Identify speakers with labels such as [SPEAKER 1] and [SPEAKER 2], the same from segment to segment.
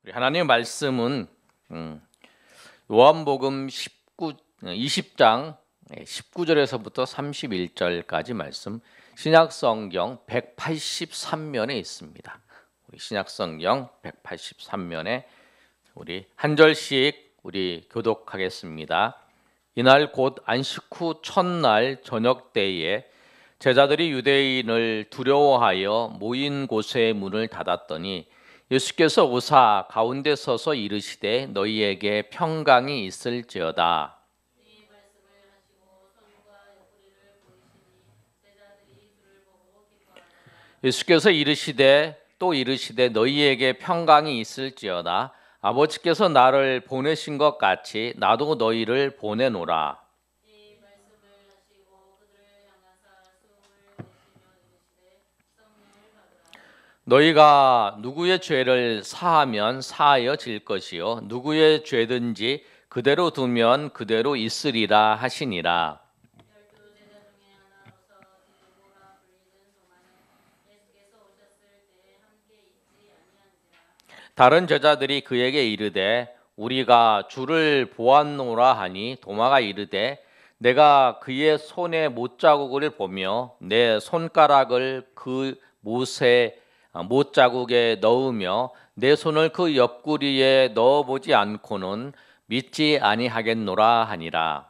[SPEAKER 1] 우리 하나님의 말씀은 요한복음 20장 19절에서부터 31절까지 말씀 신약성경 183면에 있습니다. 우리 신약성경 183면에 우리 한 절씩 우리 교독하겠습니다. 이날 곧 안식 후 첫날 저녁 때에 제자들이 유대인을 두려워하여 모인 곳의 문을 닫았더니 예수께서 오사 가운데 서서 이르시되 너희에게 평강이 있을지어다. 예수께서 이르시되 또 이르시되 너희에게 평강이 있을지어다. 아버지께서 나를 보내신 것 같이 나도 너희를 보내노라. 너희가 누구의 죄를 사하면 사하여질 것이요 누구의 죄든지 그대로 두면 그대로 있으리라 하시니라. 다른 제자들이 그에게 이르되 우리가 주를 보았노라 하니 도마가 이르되 내가 그의 손에 못자국을 보며 내 손가락을 그 못자국에 넣으며 내 손을 그 옆구리에 넣어보지 않고는 믿지 아니하겠노라 하니라.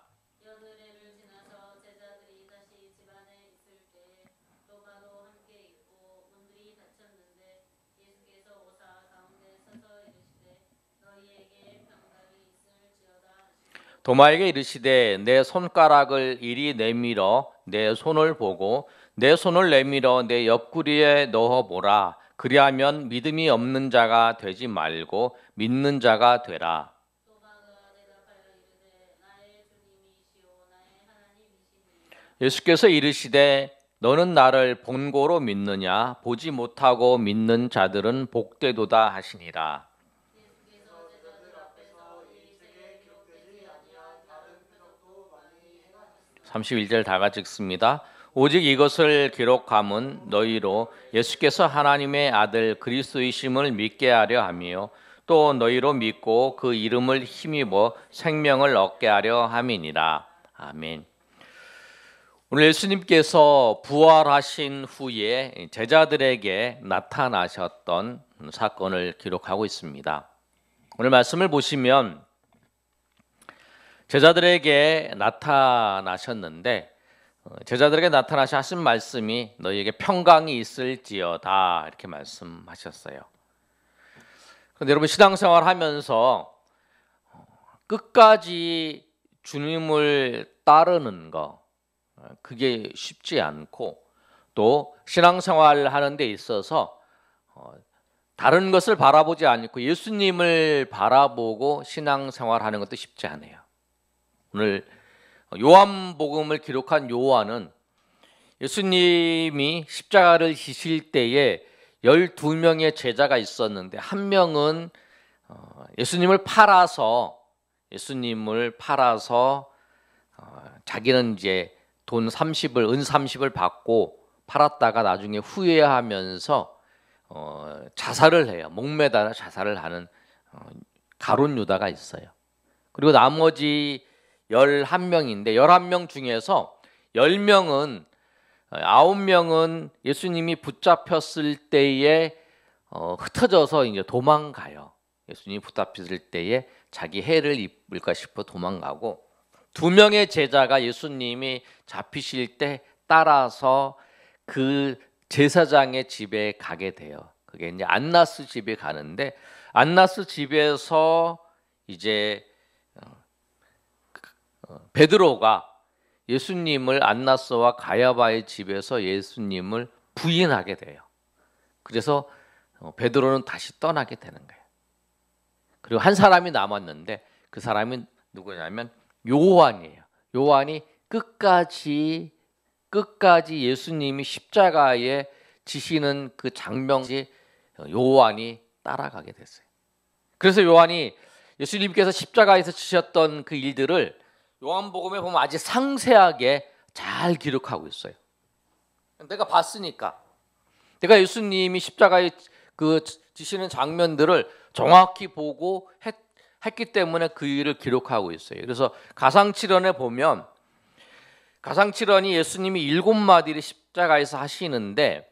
[SPEAKER 1] 도마에게 이르시되 내 손가락을 이리 내밀어 내 손을 보고 내 손을 내밀어 내 옆구리에 넣어보라. 그리하면 믿음이 없는 자가 되지 말고 믿는 자가 되라. 예수께서 이르시되 너는 나를 본고로 믿느냐? 보지 못하고 믿는 자들은 복되도다 하시니라. 31절 다 같이 읽습니다. 오직 이것을 기록함은 너희로 예수께서 하나님의 아들 그리스도이심을 믿게 하려 하며 또 너희로 믿고 그 이름을 힘입어 생명을 얻게 하려 함이니라. 아멘. 오늘 예수님께서 부활하신 후에 제자들에게 나타나셨던 사건을 기록하고 있습니다. 오늘 말씀을 보시면 제자들에게 나타나셨는데 제자들에게 나타나셔 하신 말씀이 너희에게 평강이 있을지어다 이렇게 말씀하셨어요. 그런데 여러분 신앙생활 하면서 끝까지 주님을 따르는 거 그게 쉽지 않고 또 신앙생활 하는 데 있어서 다른 것을 바라보지 않고 예수님을 바라보고 신앙생활 하는 것도 쉽지 않아요. 오늘 요한복음을 기록한 요한은 예수님이 십자가를 지실 때에 12명의 제자가 있었는데 한 명은 예수님을 팔아서 자기는 이제 돈 30을 은 30을 받고 팔았다가 나중에 후회하면서 자살을 해요. 목매달아 자살을 하는 가룟 유다가 있어요. 그리고 나머지 11명인데 11명 중에서 10명은 9명은 예수님이 붙잡혔을 때에 흩어져서 이제 도망가요. 예수님이 붙잡혔을 때에 자기 해를 입을까 싶어 도망가고 2명의 제자가 예수님이 잡히실 때 따라서 그 제사장의 집에 가게 돼요. 그게 이제 안나스 집에 가는데 안나스 집에서 이제 베드로가 예수님을 안나스와 가야바의 집에서 예수님을 부인하게 돼요. 그래서 베드로는 다시 떠나게 되는 거예요. 그리고 한 사람이 남았는데 그 사람이 누구냐면 요한이에요. 요한이 끝까지 예수님이 십자가에 지시는 그 장면까지 요한이 따라가게 됐어요. 그래서 요한이 예수님께서 십자가에서 지셨던 그 일들을 요한복음에 보면 아주 상세하게 잘 기록하고 있어요. 내가 봤으니까 내가 예수님이 십자가에 그 지시는 장면들을 정확히 보고 했기 때문에 그 일을 기록하고 있어요. 그래서 가상칠언에 보면 가상칠언이 예수님이 7마디를 십자가에서 하시는데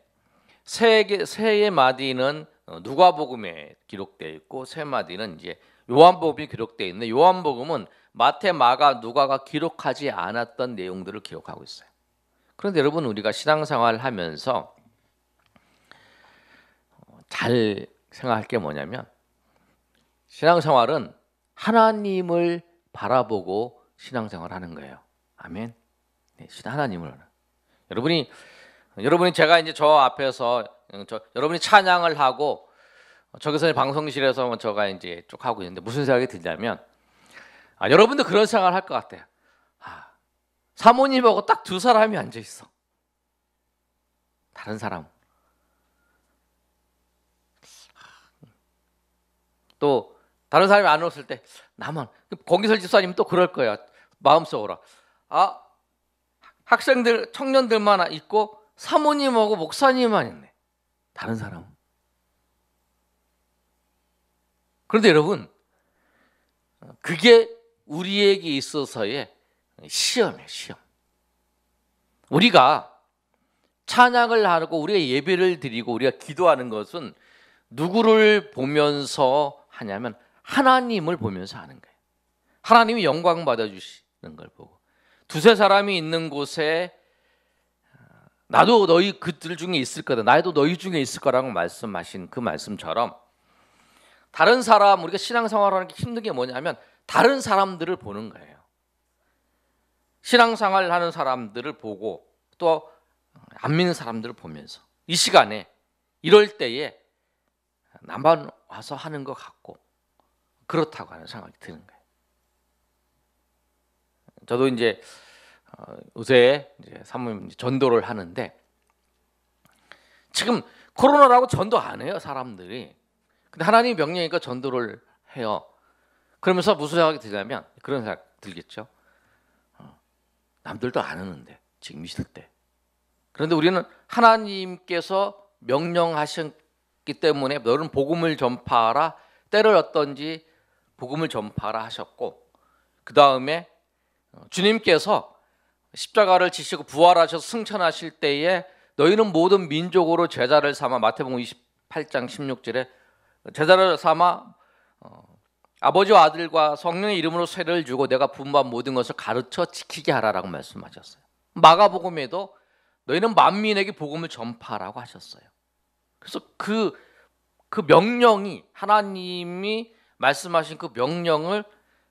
[SPEAKER 1] 세 마디는 누가복음에 기록되어 있고 3마디는 이제 요한복음이 기록되어 있는데 요한복음은 마태, 마가, 누가가 기록하지 않았던 내용들을 기록하고 있어요. 그런데 여러분 우리가 신앙생활을 하면서 잘 생각할 게 뭐냐면 신앙생활은 하나님을 바라보고 신앙생활하는 거예요. 아멘. 네, 하나님을 여러분이 제가 이제 저 앞에서 여러분이 찬양을 하고 저기서 방송실에서 저가 이제 쭉 하고 있는데 무슨 생각이 들냐면 여러분도 그런 생각을 할 것 같아요. 사모님하고 딱 2사람이 앉아 있어. 다른 사람. 또 다른 사람이 안 왔을 때 나만 거기설 집사님 또 그럴 거야. 마음속으로 학생들 청년들만 있고 사모님하고 목사님만 있네. 다른 사람. 그런데 여러분 그게 우리에게 있어서의 시험이에요. 시험. 우리가 찬양을 하고 우리가 예배를 드리고 우리가 기도하는 것은 누구를 보면서 하냐면 하나님을 보면서 하는 거예요. 하나님이 영광 받아주시는 걸 보고 2-3사람이 있는 곳에 나도 너희 그들 중에 있을 거다. 나도 너희 중에 있을 거라고 말씀하신 그 말씀처럼 다른 사람 우리가 신앙생활하는 게 힘든 게 뭐냐면 다른 사람들을 보는 거예요. 신앙생활을 하는 사람들을 보고 또 안 믿는 사람들을 보면서 이 시간에 이럴 때에 나만 와서 하는 것 같고 그렇다고 하는 생각이 드는 거예요. 저도 이제 요새 사모님 전도를 하는데 지금 코로나라고 전도 안 해요 사람들이. 근데 하나님의 명령이니까 전도를 해요. 그러면서 무슨 생각이 드냐면 그런 생각 들겠죠. 남들도 안 하는데 지금 있을 때. 그런데 우리는 하나님께서 명령하셨기 때문에 너는 복음을 전파하라. 때를 얻든지 복음을 전파하라 하셨고 그 다음에 주님께서 십자가를 지시고 부활하셔서 승천하실 때에 너희는 모든 민족으로 제자를 삼아 마태복음 28장 16절에 제자를 삼아 아버지와 아들과 성령의 이름으로 세례를 주고 내가 분부한 모든 것을 가르쳐 지키게 하라라고 말씀하셨어요. 마가복음에도 너희는 만민에게 복음을 전파하라고 하셨어요. 그래서 그 명령이 하나님이 말씀하신 그 명령을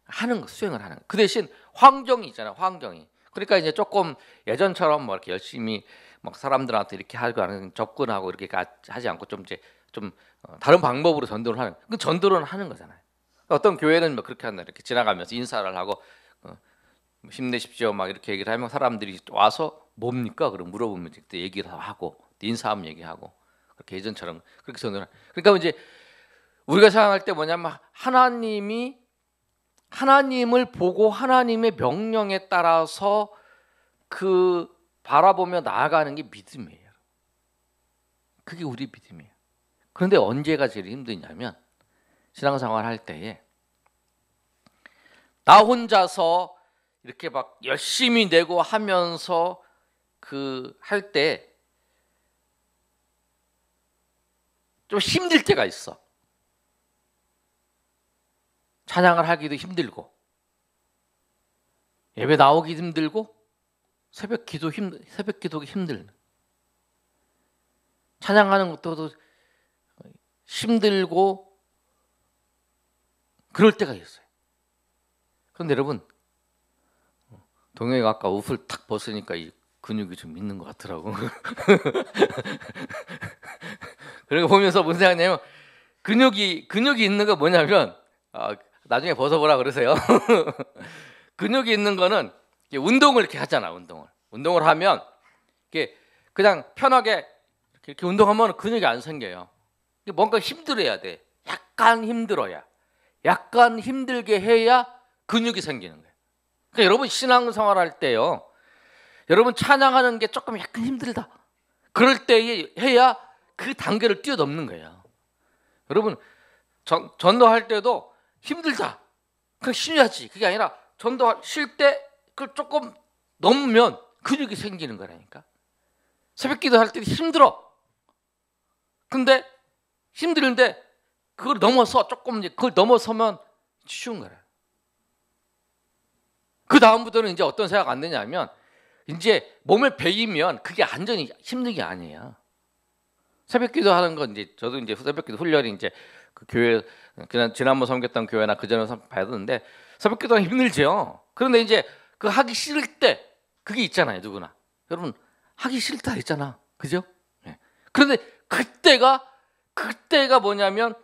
[SPEAKER 1] 하는 거, 수행을 하는 거. 그 대신 환경이 있잖아요. 환경이. 그러니까 이제 조금 예전처럼 뭐 이렇게 열심히 막 사람들한테 이렇게 하고 하는 접근하고 이렇게 하지 않고 좀 다른 방법으로 전도를 하는. 그 전도를 하는 거잖아요. 어떤 교회는 뭐 그렇게 한다. 이렇게 지나가면서 인사를 하고 힘내십시오 막 이렇게 얘기를 하면 사람들이 와서 뭡니까? 그럼 물어보면 그때 얘기를 하고 인사하면 얘기하고 그렇게 예전처럼 그렇게 전도를. 그러니까 이제 우리가 생각할 때 뭐냐면 하나님을 보고 하나님의 명령에 따라서 그 바라보며 나아가는 게 믿음이에요. 그게 우리 믿음이에요. 그런데 언제가 제일 힘드냐면 신앙생활 할 때에 나 혼자서 이렇게 막 열심히 내고 하면서 그 할 때 좀 힘들 때가 있어. 찬양을 하기도 힘들고 예배 나오기 힘들고 새벽 기도가 힘들고 찬양하는 것도 힘들고 그럴 때가 있어요. 그런데 여러분 동영이가 아까 옷을 탁 벗으니까 이 근육이 좀 있는 것 같더라고. 그러니까 보면서 무슨 생각이냐면 근육이 있는 거 뭐냐면 나중에 벗어보라 그러세요. 근육이 있는 거는 운동을 이렇게 하잖아. 운동을 하면 이렇게 그냥 편하게 이렇게 운동하면 근육이 안 생겨요. 뭔가 힘들어야 돼. 약간 힘들게 해야 근육이 생기는 거예요. 그러니까 여러분 신앙생활 할 때요. 여러분 찬양하는 게 조금 약간 힘들다. 그럴 때 해야 그 단계를 뛰어넘는 거예요. 여러분 전도할 때도 힘들다, 그럼 쉬어야지. 그게 아니라 쉴 때 그걸 조금 넘으면 근육이 생기는 거라니까. 새벽 기도할 때 힘들어. 근데 힘들는데 그걸 넘어서 조금 이제 그걸 넘어서면 쉬운 거라. 그 다음부터는 이제 어떤 생각 안 드냐면 이제 몸을 베이면 그게 완전히 힘든 게 아니에요. 새벽 기도하는 건 이제 저도 이제 새벽 기도 훈련이 이제 그 교회 그냥 지난번 섬겼던 교회나 그 전에 받았는데 새벽 기도가 힘들죠. 그런데 이제 그 하기 싫을 때 그게 있잖아요, 누구나. 여러분 하기 싫다 있잖아, 그죠? 네. 그런데 그때가 뭐냐면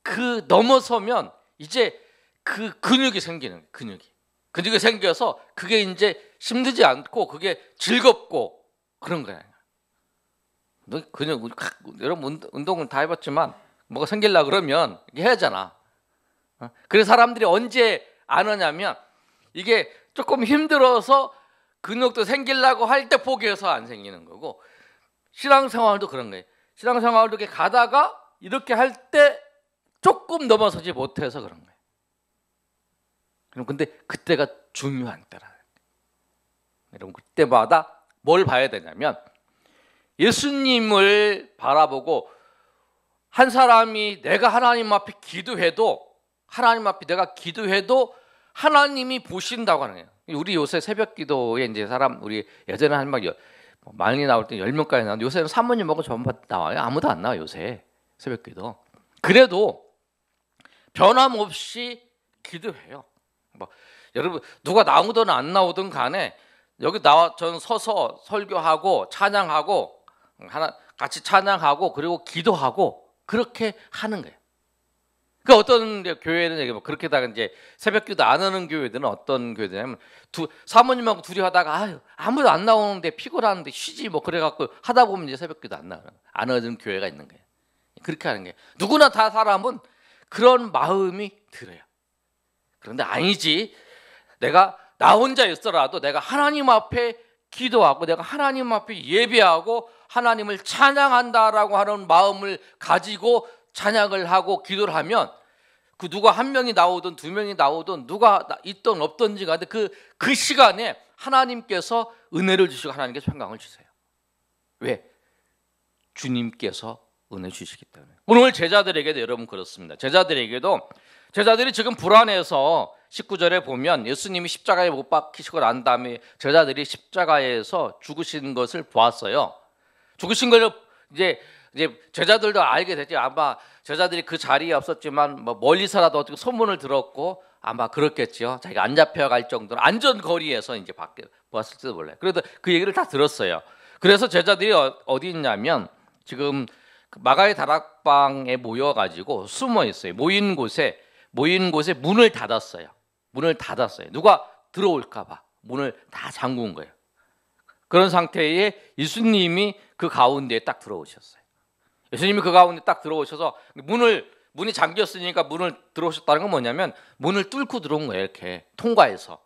[SPEAKER 1] 그 넘어서면 이제 그 근육이 생기는 근육이 생겨서 그게 이제 힘들지 않고 그게 즐겁고 그런 거예요. 너 그냥 여러분 운동은 다 해봤지만 뭐가 생길라 그러면 이게 해야잖아. 그래서 사람들이 언제 안 하냐면 이게 조금 힘들어서 근육도 생기려고 할 때 포기해서 안 생기는 거고, 신앙생활도 그런 거예요. 신앙생활도 이렇게 가다가 이렇게 할 때 조금 넘어서지 못해서 그런 거예요. 그럼 근데 그때가 중요한 때라. 여러분 그때마다 뭘 봐야 되냐면 예수님을 바라보고 한 사람이 내가 하나님 앞에 기도해도 하나님이 보신다고 하는 거예요. 우리 요새 새벽 기도에 이제 우리 예전에 한 막 많이 나올 때 10명까지 나오는데 요새는 사모님 먹고 전부 나와요. 아무도 안 나와요, 요새 새벽 기도. 그래도 변함없이 기도해요. 여러분 누가 나오든 안 나오든 간에 여기 전 서서 설교하고 찬양하고 같이 찬양하고 그리고 기도하고 그렇게 하는 거예요. 그 어떤 교회는 그렇게다가 이제 새벽기도 안 하는 교회들은 어떤 교회들이냐면 사모님하고 둘이 하다가 아무도 안 나오는데 피곤하는데 쉬지 뭐 그래갖고 하다 보면 이제 새벽기도 안 하는 교회가 있는 거예요. 그렇게 하는 게 누구나 다 사람은 그런 마음이 들어요. 그런데 아니지, 내가 나 혼자 있더라도 내가 하나님 앞에 기도하고 내가 하나님 앞에 예배하고 하나님을 찬양한다라고 하는 마음을 가지고 찬양을 하고 기도를 하면 그 누가 한 명이 나오든 두 명이 나오든 누가 있든 없든지 간에 그 시간에 하나님께서 은혜를 주시고 하나님께서 평강을 주세요. 왜? 주님께서 은혜 주시기 때문에. 오늘 제자들에게도 여러분 그렇습니다. 제자들이 지금 불안해서 19절에 보면 예수님이 십자가에 못 박히시고 난 다음에 제자들이 십자가에서 죽으신 것을 보았어요. 죽으신 걸 이제 제자들도 알게 됐지. 아마 제자들이 그 자리에 없었지만 뭐 멀리서라도 어떻게 소문을 들었고 아마 그렇겠죠. 자기가 안 잡혀갈 정도로 안전거리에서 이제 밖에 보았을지도 몰라요. 그래도 그 얘기를 다 들었어요. 그래서 제자들이 어디 있냐면 지금 마가의 다락방에 모여가지고 숨어 있어요. 모인 곳에 문을 닫았어요. 누가 들어올까봐 문을 다 잠근 거예요. 그런 상태에 예수님이 그 가운데에 딱 들어오셨어요. 예수님이 그 가운데 딱 들어오셔서 문이 잠겼으니까 문을 들어오셨다는 건 뭐냐면 문을 뚫고 들어온 거예요. 이렇게 통과해서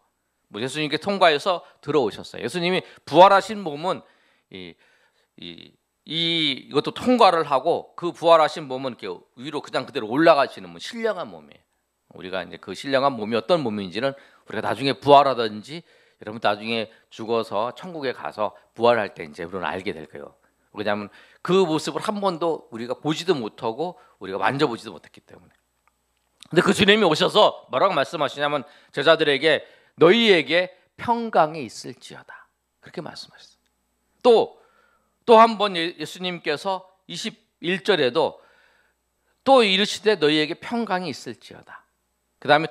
[SPEAKER 1] 예수님께 통과해서 들어오셨어요. 예수님이 부활하신 몸은 이것도 통과를 하고 그 부활하신 몸은 이렇게 위로 그냥 그대로 올라가시는 몸, 신령한 몸이에요. 우리가 이제 그 신령한 몸이 어떤 몸인지는 우리가 나중에 부활하든지 여러분 나중에 죽어서 천국에 가서 부활할 때 이제 우리는 알게 될 거예요. 왜냐하면 그 모습을 한 번도 우리가 보지도 못하고 우리가 만져보지도 못했기 때문에. 근데 그 주님이 오셔서 뭐라고 말씀하시냐면 제자들에게 너희에게 평강이 있을지어다 그렇게 말씀하셨어요. 또 한 번 예수님께서 21절에도 또 이르시되 너희에게 평강이 있을지어다. 그 다음에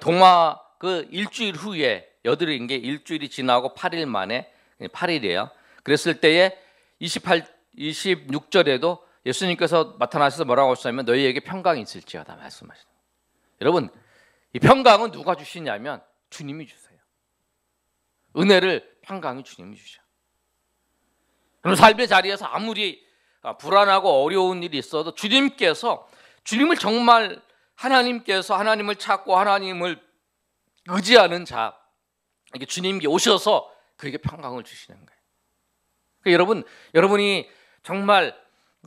[SPEAKER 1] 그 일주일 후에 여드러인 게 일주일이 지나고 8일 만에 8일이에요. 그랬을 때에 26절에도 예수님께서 나타나셔서 뭐라고 하셨냐면 너희에게 평강이 있을지어다 말씀하시죠. 여러분 이 평강은 누가 주시냐면 주님이 주세요. 은혜를 평강이 주님이 주셔. 그럼 삶의 자리에서 아무리 불안하고 어려운 일이 있어도 주님을 정말 하나님을 찾고 하나님을 의지하는 자, 이게 주님께 오셔서 그에게 평강을 주시는 거예요. 그러니까 여러분이 정말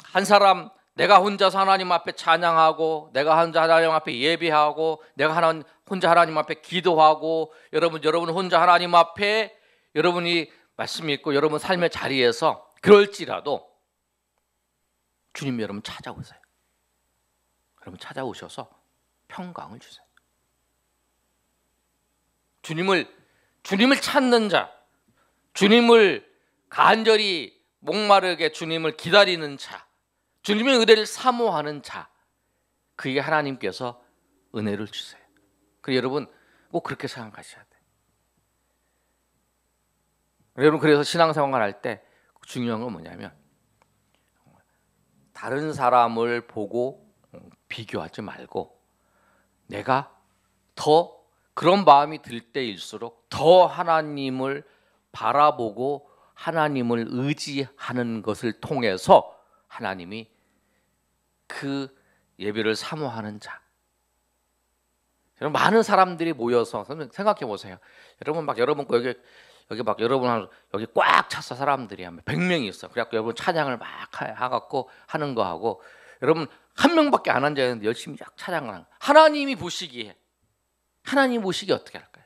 [SPEAKER 1] 한 사람 내가 혼자서 하나님 앞에 찬양하고, 내가 혼자 하나님 앞에 예배하고, 내가 혼자 하나님 앞에 기도하고, 여러분 혼자 하나님 앞에 여러분이 말씀 읽고 여러분 삶의 자리에서 그럴지라도 주님 여러분 찾아오세요. 여러분 찾아오셔서 평강을 주세요. 주님을 찾는 자, 주님을 간절히 목마르게 주님을 기다리는 자, 주님의 은혜를 사모하는 자, 그게 하나님께서 은혜를 주세요. 그래서 여러분 꼭 그렇게 생각하셔야 돼요. 여러분 그래서 신앙생활 할 때 중요한 건 뭐냐면 다른 사람을 보고 비교하지 말고 내가 더 그런 마음이 들 때일수록 더 하나님을 바라보고 하나님을 의지하는 것을 통해서 하나님이 그 예배를 사모하는 자. 여러분 많은 사람들이 모여서 생각해 보세요. 여러분 여기 꽉 찼어. 사람들이 한 100명이 있어. 그래갖고 여러분 찬양을 막 해갖고 하는 거 하고, 여러분 한 명밖에 안 앉아 있는데 열심히 쫙 찬양을 하는 거예요. 하나님 보시기에 어떻게 할까요?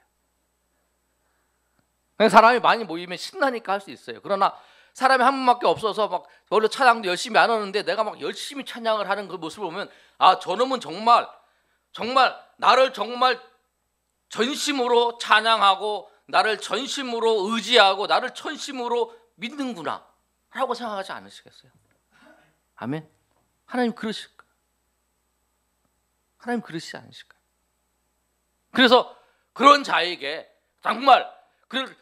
[SPEAKER 1] 사람이 많이 모이면 신나니까 할 수 있어요. 그러나 사람이 한 분밖에 없어서 막 원래 찬양도 열심히 안 하는데 내가 막 열심히 찬양을 하는 그 모습을 보면, 아, 저놈은 정말 나를 정말 전심으로 찬양하고 나를 전심으로 의지하고 나를 전심으로 믿는구나 라고 생각하지 않으시겠어요? 아멘. 하나님 그러실까요? 하나님 그러시지 않으실까요? 그래서 그런 자에게 정말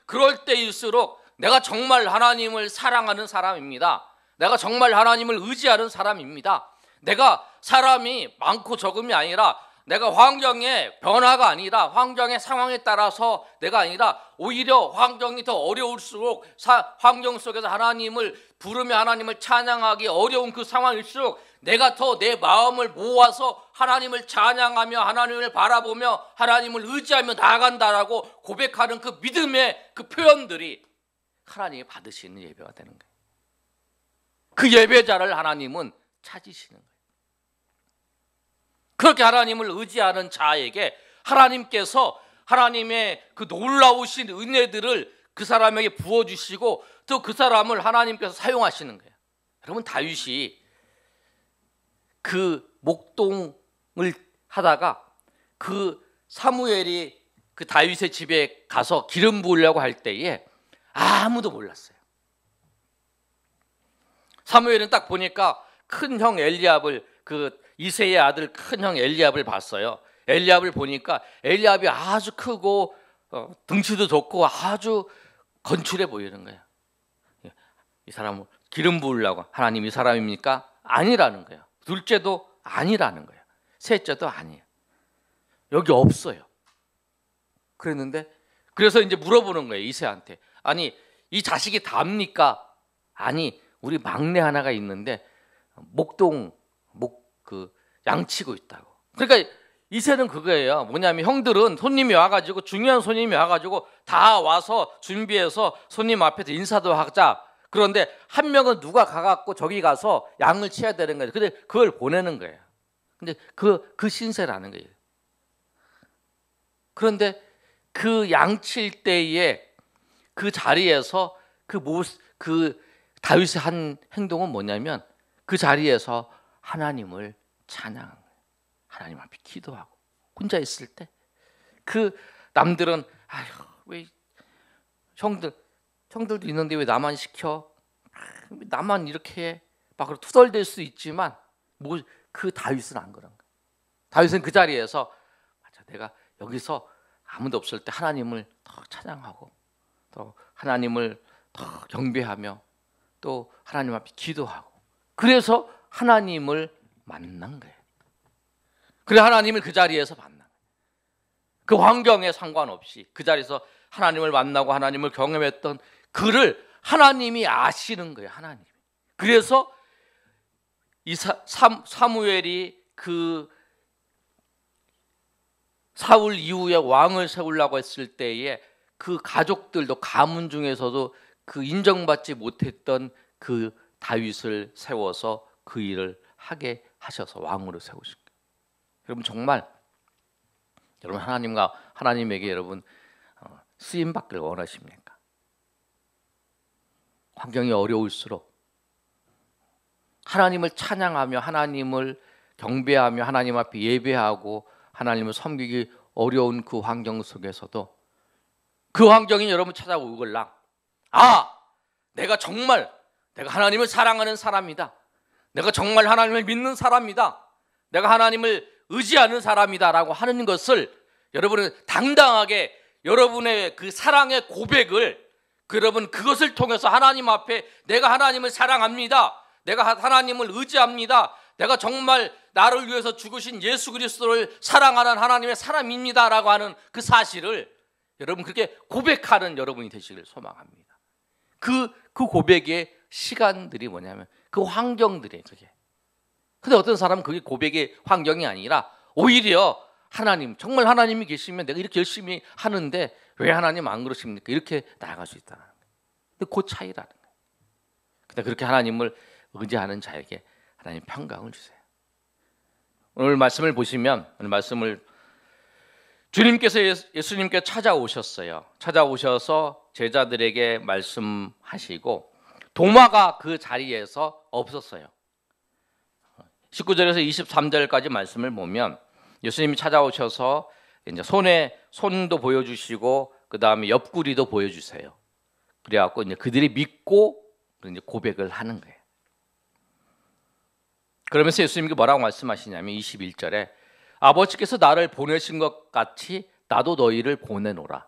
[SPEAKER 1] 그럴 때일수록 내가 정말 하나님을 사랑하는 사람입니다. 내가 정말 하나님을 의지하는 사람입니다. 내가 사람이 많고 적음이 아니라, 내가 환경의 변화가 아니라 환경의 상황에 따라서 내가 아니라 오히려 환경이 더 어려울수록 환경 속에서 하나님을 부르며 하나님을 찬양하기 어려운 그 상황일수록 내가 더 내 마음을 모아서 하나님을 찬양하며 하나님을 바라보며 하나님을 의지하며 나아간다라고 고백하는 그 믿음의 그 표현들이 하나님이 받으시는 예배가 되는 거예요. 그 예배자를 하나님은 찾으시는 거예요. 그렇게 하나님을 의지하는 자에게 하나님께서 하나님의 그 놀라우신 은혜들을 그 사람에게 부어주시고 또 그 사람을 하나님께서 사용하시는 거예요. 여러분 다윗이 그 목동을 하다가 그 사무엘이 그 다윗의 집에 가서 기름 부으려고 할 때에 아무도 몰랐어요. 사무엘은 딱 보니까 큰 형 엘리압을, 그 이새의 아들 큰 형 엘리압을 봤어요. 엘리압을 보니까 엘리압이 아주 크고 덩치도 좋고 아주 건축해 보이는 거예요. 이 사람을 기름 부으려고, 하나님 이 사람입니까? 아니라는 거예요. 둘째도 아니라는 거예요. 셋째도 아니에요. 여기 없어요. 그랬는데 그래서 이제 물어보는 거예요. 이새한테. 아니 이 자식이 답니까? 아니 우리 막내 하나가 있는데 그 양치고 있다고. 그러니까 이새는 그거예요. 뭐냐면 형들은 손님이 와가지고, 중요한 손님이 와가지고 다 와서 준비해서 손님 앞에서 인사도 하자. 그런데 한 명은 누가 가갖고 저기 가서 양을 치야 되는 거예요. 근데 그걸 보내는 거예요. 근데 그 신세라는 거예요. 그런데 그 양칠 때에 그 자리에서 그 다윗의 한 행동은 뭐냐면 그 자리에서 하나님을 찬양한 거예요. 하나님 앞에 기도하고 혼자 있을 때 그 남들은 아휴 왜 형들도 있는데 왜 나만 시켜? 나만 이렇게 해? 막 투덜댈 수 있지만 그 다윗은 안 그런 거예요. 다윗은 그 자리에서 맞아, 내가 여기서 아무도 없을 때 하나님을 더 찬양하고 또 하나님을 더 경배하며 또 하나님 앞에 기도하고, 그래서 하나님을 만난 거예요. 그래 하나님을 그 자리에서 만난 거예요. 그 환경에 상관없이 그 자리에서 하나님을 만나고 하나님을 경험했던 그를 하나님이 아시는 거예요. 하나님이. 그래서 이 사무엘이 그 사울 이후에 왕을 세우려고 했을 때에 그 가족들도, 가문 중에서도 그 인정받지 못했던 그 다윗을 세워서 그 일을 하게 하셔서 왕으로 세우신 거예요. 여러분 정말 여러분 하나님에게 여러분 쓰임 받기를 원하십니까? 환경이 어려울수록 하나님을 찬양하며 하나님을 경배하며 하나님 앞에 예배하고 하나님을 섬기기 어려운 그 환경 속에서도 그 환경이 여러분 찾아오걸랑 내가 하나님을 사랑하는 사람이다. 내가 정말 하나님을 믿는 사람이다. 내가 하나님을 의지하는 사람이다 라고 하는 것을 여러분은 당당하게 여러분의 그 사랑의 고백을 여러분 그것을 통해서 하나님 앞에 내가 하나님을 사랑합니다. 내가 하나님을 의지합니다. 내가 정말 나를 위해서 죽으신 예수 그리스도를 사랑하는 하나님의 사람입니다 라고 하는 그 사실을 여러분 그렇게 고백하는 여러분이 되시길 소망합니다. 그 고백의 시간들이 뭐냐면 그 환경들이에요. 그게. 근데 어떤 사람은 그게 고백의 환경이 아니라 오히려 하나님, 정말 하나님이 계시면 내가 이렇게 열심히 하는데 왜 하나님 안 그러십니까? 이렇게 나아갈 수 있다는 거예요. 근데 그 차이라는 거예요. 근데 그렇게 하나님을 의지하는 자에게 하나님 평강을 주세요. 오늘 말씀을 보시면 오늘 말씀을 주님께서 예수님께 찾아오셨어요. 찾아오셔서 제자들에게 말씀하시고 도마가 그 자리에서 없었어요. 19절에서 23절까지 말씀을 보면 예수님이 찾아오셔서 이제 손도 보여주시고 그 다음에 옆구리도 보여주세요. 그래갖고 이제 그들이 믿고 이제 고백을 하는 거예요. 그러면서 예수님이 뭐라고 말씀하시냐면 21절에 아버지께서 나를 보내신 것 같이 나도 너희를 보내노라.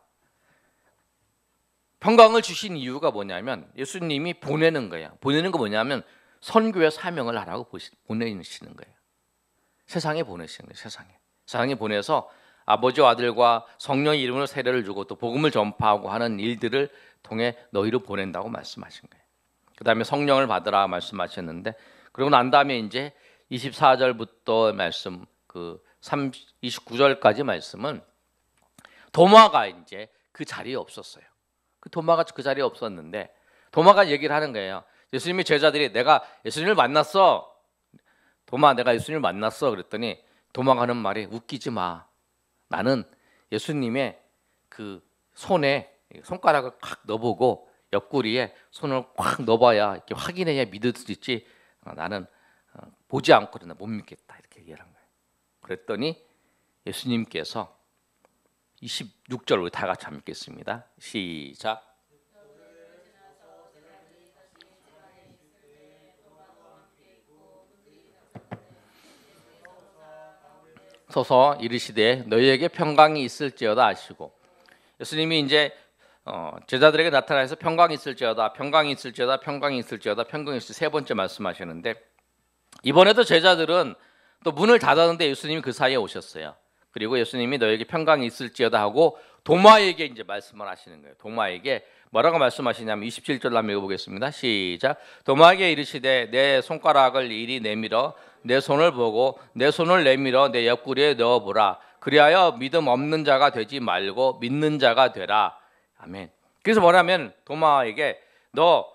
[SPEAKER 1] 평강을 주신 이유가 뭐냐면 예수님이 보내는 거예요. 보내는 거 뭐냐면 선교의 사명을 하라고 보내시는 거예요. 세상에 보내시는 거예요. 세상에 보내서 아버지와 아들과 성령의 이름으로 세례를 주고 또 복음을 전파하고 하는 일들을 통해 너희를 보낸다고 말씀하신 거예요. 그 다음에 성령을 받으라 말씀하셨는데 그러고 난 다음에 이제 24절부터 말씀 29절까지 말씀은 도마가 이제 그 자리에 없었어요. 도마가 그 자리에 없었는데 도마가 얘기를 하는 거예요. 예수님의 제자들이 내가 예수님을 만났어. 도마 내가 예수님을 만났어. 그랬더니 도마가 하는 말이 웃기지 마. 나는 예수님의 그 손에 손가락을 콱 넣어보고 옆구리에 손을 콱 넣어봐야 이렇게 확인해야 믿을 수 있지. 나는 보지 않고는 못 믿겠다. 이렇게 얘기한 거예요. 그랬더니 예수님께서 26절 우리 다 같이 한번 읽겠습니다. 시작. 서서 이르시되 너희에게 평강이 있을지어다 하시고 예수님이 이제 제자들에게 나타나서 평강이 있을지어다, 평강이 있을지어다, 평강이 있을지어다, 평강이 있을지 세 번째 말씀하시는데 이번에도 제자들은 또 문을 닫았는데 예수님이 그 사이에 오셨어요. 그리고 예수님이 너에게 평강이 있을지어다 하고 도마에게 이제 말씀을 하시는 거예요. 도마에게 뭐라고 말씀하시냐면 27절 한번 읽어보겠습니다. 시작. 도마에게 이르시되 내 손가락을 이리 내밀어 내 손을 보고 내 손을 내밀어 내 옆구리에 넣어보라. 그리하여 믿음 없는 자가 되지 말고 믿는 자가 되라. 아멘. 그래서 뭐냐면 도마에게 너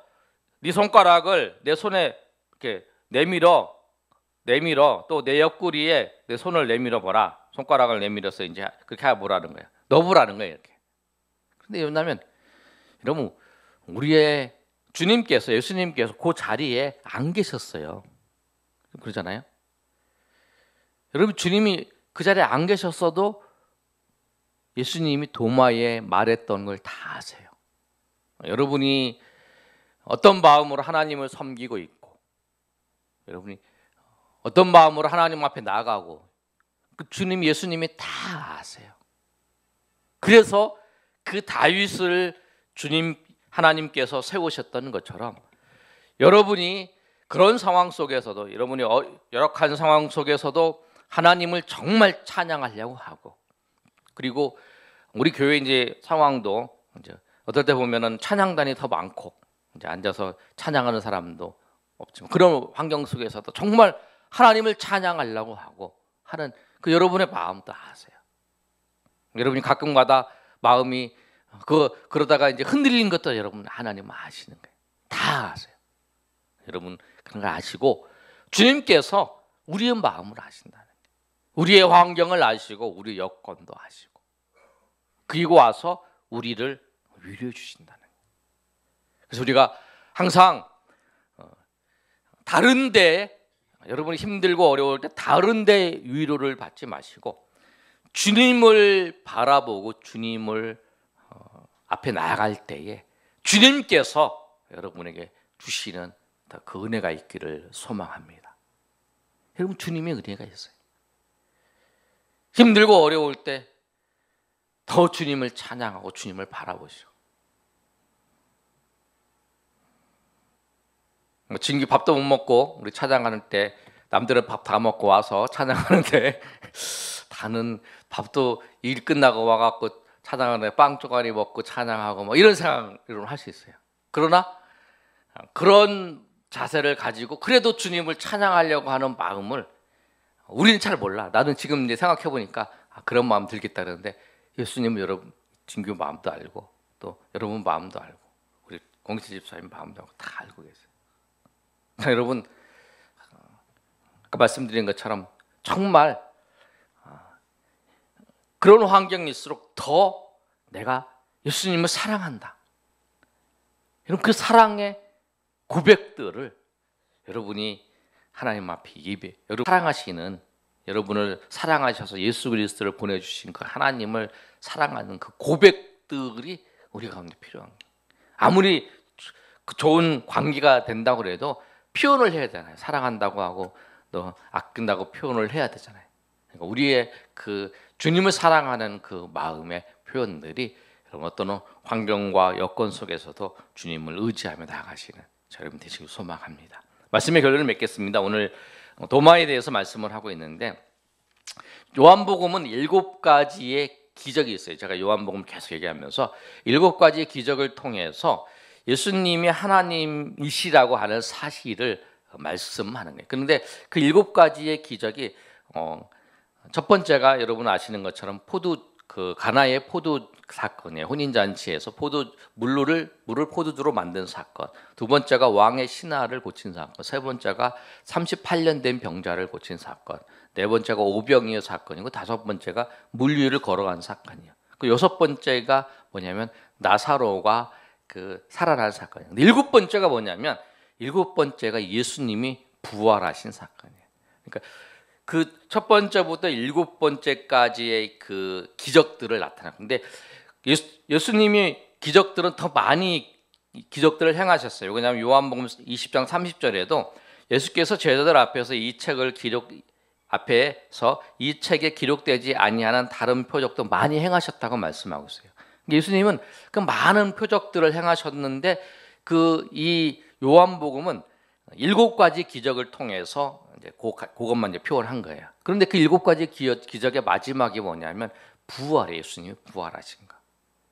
[SPEAKER 1] 네 손가락을 내 손에 이렇게 내밀어 또 내 옆구리에 내 손을 내밀어 보라. 손가락을 내밀어서 이제 그렇게 해보라는 거예요. 넣어보라는 거예요. 이렇게. 그런데 왜냐하면 여러분 우리의 주님께서 예수님께서 그 자리에 안 계셨어요. 그러잖아요. 여러분 주님이 그 자리에 안 계셨어도 예수님이 도마에 말했던 걸 다 아세요. 여러분이 어떤 마음으로 하나님을 섬기고 있고 여러분이 어떤 마음으로 하나님 앞에 나가고 그 주님 예수님이 다 아세요. 그래서 그 다윗을 주님 하나님께서 세우셨던 것처럼 여러분이 그런 상황 속에서도 여러분이 열악한 상황 속에서도 하나님을 정말 찬양하려고 하고 그리고 우리 교회 이제 상황도 이제 어떨 때 보면은 찬양단이 더 많고 이제 앉아서 찬양하는 사람도 없지만 그런 환경 속에서도 정말 하나님을 찬양하려고 하고 하는 그 여러분의 마음도 아세요. 여러분이 가끔가다 마음이 그러다가 이제 흔들리는 것도 여러분 하나님 아시는 거예요. 다 아세요. 여러분 그런 걸 아시고 주님께서 우리의 마음을 아신다는 거예요. 우리의 환경을 아시고 우리의 여건도 아시고 그리고 와서 우리를 위로해 주신다는 거예요. 그래서 우리가 항상 다른데, 여러분이 힘들고 어려울 때 다른데 위로를 받지 마시고 주님을 바라보고 주님을 앞에 나아갈 때에 주님께서 여러분에게 주시는 그 은혜가 있기를 소망합니다. 여러분, 주님의 은혜가 있어요. 힘들고 어려울 때 더 주님을 찬양하고 주님을 바라보시고, 진기 밥도 못 먹고 우리 찬양하는 때 남들은 밥 다 먹고 와서 찬양하는데 나는 밥도 일 끝나고 와갖고 찬양하는데 빵 쪼가리 먹고 찬양하고 뭐 이런 생각을 할 수 있어요. 그러나 그런 자세를 가지고 그래도 주님을 찬양하려고 하는 마음을 우리는 잘 몰라. 나는 지금 이제 생각해 보니까 그런 마음 들겠다 그러는데 예수님은 여러분 진규 마음도 알고 또 여러분 마음도 알고 우리 공치 집사님 마음도 알고 다 알고 계세요. 여러분, 아까 말씀드린 것처럼 정말 그런 환경일수록 더 내가 예수님을 사랑한다. 여러분, 그 사랑의 고백들을 여러분이 하나님 앞에 예배, 여러분 사랑하시는, 여러분을 사랑하셔서 예수 그리스도를 보내주신 그 하나님을 사랑하는 그 고백들이 우리 가운데 필요한 거예요. 아무리 좋은 관계가 된다고 해도 표현을 해야 되잖아요. 사랑한다고 하고 너 아낀다고 표현을 해야 되잖아요. 그러니까 우리의 그 주님을 사랑하는 그 마음의 표현들이 어떤 환경과 여건 속에서도 주님을 의지하며 나아가시는 여러분 되시길 소망합니다. 말씀의 결론을 맺겠습니다. 오늘 도마에 대해서 말씀을 하고 있는데 요한복음은 7가지의 기적이 있어요. 제가 요한복음 계속 얘기하면서 7가지의 기적을 통해서 예수님이 하나님이시라고 하는 사실을 말씀하는 거예요. 그런데 그 7가지의 기적이 첫 번째가 여러분 아시는 것처럼 그 가나의 포도 사건이에요. 혼인 잔치에서 물을 포도주로 만든 사건. 두 번째가 왕의 신하를 고친 사건. 세 번째가 38년 된 병자를 고친 사건. 네 번째가 오병이어 사건이고 다섯 번째가 물 위를 걸어간 사건이에요. 그 여섯 번째가 뭐냐면 나사로가 그 살아난 사건이에요. 근데 일곱 번째가 뭐냐면 일곱 번째가 예수님이 부활하신 사건이에요. 그러니까 그 첫 번째부터 일곱 번째까지의 그 기적들을 나타나고, 근데 예수님이 기적들은 더 많이 기적들을 행하셨어요. 왜냐하면 요한복음 20장 30절에도 예수께서 제자들 앞에서 이 책에 기록되지 아니하는 다른 표적도 많이 행하셨다고 말씀하고 있어요. 예수님은 그 많은 표적들을 행하셨는데 이 요한복음은 7가지 기적을 통해서 이제 그것만 이제 표현한 거예요. 그런데 그 7가지 기적의 마지막이 뭐냐면 부활이에요. 예수님이 부활하신 거.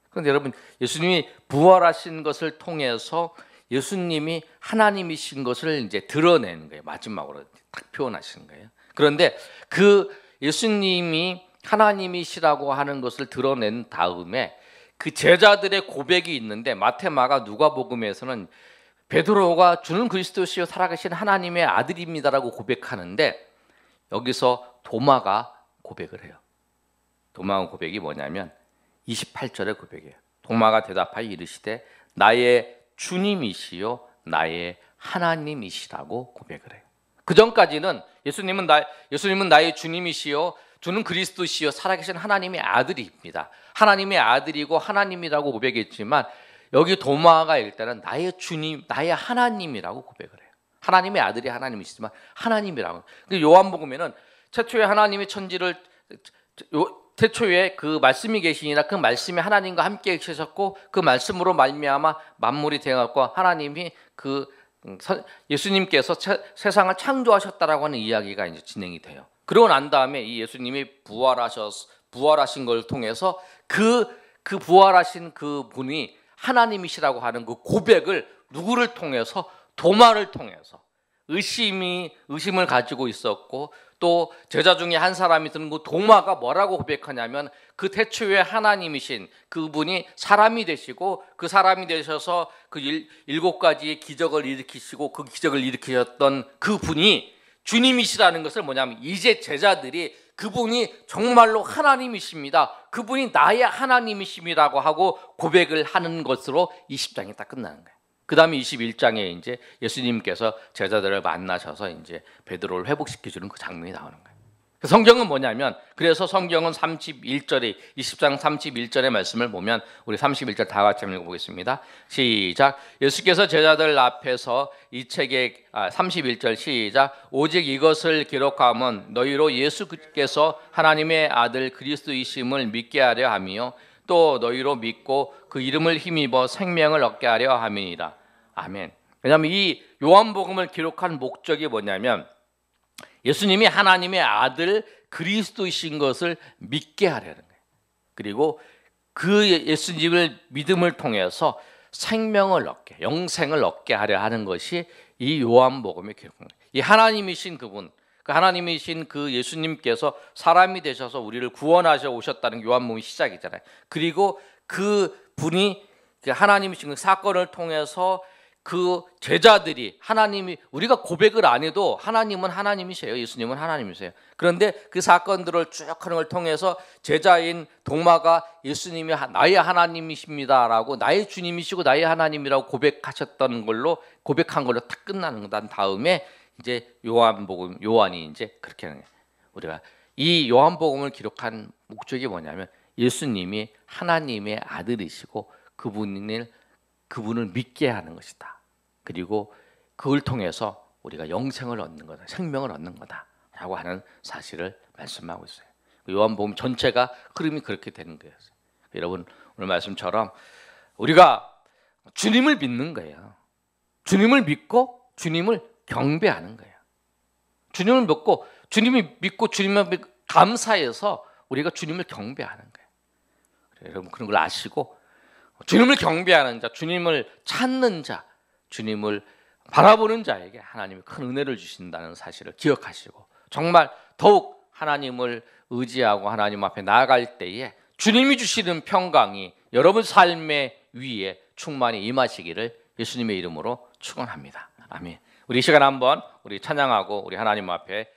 [SPEAKER 1] 그런데 여러분, 예수님이 부활하신 것을 통해서 예수님이 하나님이신 것을 이제 드러내는 거예요. 마지막으로 딱 표현하시는 거예요. 그런데 그 예수님이 하나님이시라고 하는 것을 드러낸 다음에 그 제자들의 고백이 있는데 마태, 마가, 누가복음에서는 베드로가 주는 그리스도시요 살아계신 하나님의 아들입니다라고 고백하는데 여기서 도마가 고백을 해요. 도마의 고백이 뭐냐면 28절의 고백이에요. 도마가 대답하여 이르시되 나의 주님이시요 나의 하나님이시라고 고백을 해요. 그 전까지는 예수님은 나의 주님이시요 주는 그리스도시요 살아계신 하나님의 아들입니다. 하나님의 아들이고 하나님이라고 고백했지만 여기 도마가 일단은 나의 주님, 나의 하나님이라고 고백을 해요. 하나님의 아들이 하나님이시지만 하나님이라고. 요한복음에는 최초에 하나님이 천지를 태초에 그 말씀이 계시니라 그 말씀이 하나님과 함께 계셨고 그 말씀으로 말미암아 만물이 되었고 하나님이 예수님께서 세상을 창조하셨다라고 하는 이야기가 이제 진행이 돼요. 그러고 난 다음에 이 예수님이 부활하신 걸 통해서 그 부활하신 그 분이 하나님이시라고 하는 그 고백을 누구를 통해서? 도마를 통해서. 의심을 가지고 있었고 또 제자 중에 한 사람이 드는 그 도마가 뭐라고 고백하냐면 그 태초에 하나님이신 그분이 사람이 되시고 그 사람이 되셔서 그 7가지의 기적을 일으키시고 그 기적을 일으키셨던 그분이 주님이시라는 것을 뭐냐면 이제 제자들이 그분이 정말로 하나님이십니다. 그분이 나의 하나님이십니다라고 하고 고백을 하는 것으로 20장이 딱 끝나는 거예요. 그 다음에 21장에 이제 예수님께서 제자들을 만나셔서 이제 베드로를 회복시켜주는 그 장면이 나오는 거예요. 성경은 뭐냐면, 그래서 성경은 31절에 20장 31절의 말씀을 보면 우리 31절 다 같이 한번 읽어보겠습니다. 시작. 예수께서 제자들 앞에서 이 책에 31절 시작. 오직 이것을 기록함은 너희로 예수께서 하나님의 아들 그리스도이심을 믿게 하려 함이요 또 너희로 믿고 그 이름을 힘입어 생명을 얻게 하려 함이니라. 아멘. 왜냐하면 이 요한복음을 기록한 목적이 뭐냐면 예수님이 하나님의 아들 그리스도이신 것을 믿게 하려는 거예요. 그리고 그 예수님을 믿음을 통해서 생명을 얻게, 영생을 얻게 하려 하는 것이 이 요한복음의 기록입니다. 이 하나님이신 그분, 그 하나님이신 그 예수님께서 사람이 되셔서 우리를 구원하셔 오셨다는 요한복음의 시작이잖아요. 그리고 그 분이 하나님이신 그 사건을 통해서 그 제자들이 하나님이, 우리가 고백을 안 해도 하나님은 하나님이세요. 예수님은 하나님이세요. 그런데 그 사건들을 쭉 하는 걸 통해서 제자인 도마가 예수님이 나의 하나님이십니다라고, 나의 주님이시고 나의 하나님이라고 고백하셨던 걸로, 고백한 걸로 딱 끝나는 다음에 이제 요한이 이제 그렇게 하는 거예요. 우리가 이 요한복음을 기록한 목적이 뭐냐면 예수님이 하나님의 아들이시고 그분을 믿게 하는 것이다. 그리고 그걸 통해서 우리가 영생을 얻는 거다, 생명을 얻는 거다라고 하는 사실을 말씀하고 있어요. 요한복음 전체가 흐름이 그렇게 되는 거예요. 여러분 오늘 말씀처럼 우리가 주님을 믿는 거예요. 주님을 믿고 주님을 경배하는 거예요. 주님을 믿고 주님을 감사해서 우리가 주님을 경배하는 거예요. 여러분 그런 걸 아시고 주님을 경배하는 자, 주님을 찾는 자, 주님을 바라보는 자에게 하나님이 큰 은혜를 주신다는 사실을 기억하시고 정말 더욱 하나님을 의지하고 하나님 앞에 나아갈 때에 주님이 주시는 평강이 여러분 삶의 위에 충만히 임하시기를 예수님의 이름으로 축원합니다. 아멘. 우리 이 시간 한번 우리 찬양하고 우리 하나님 앞에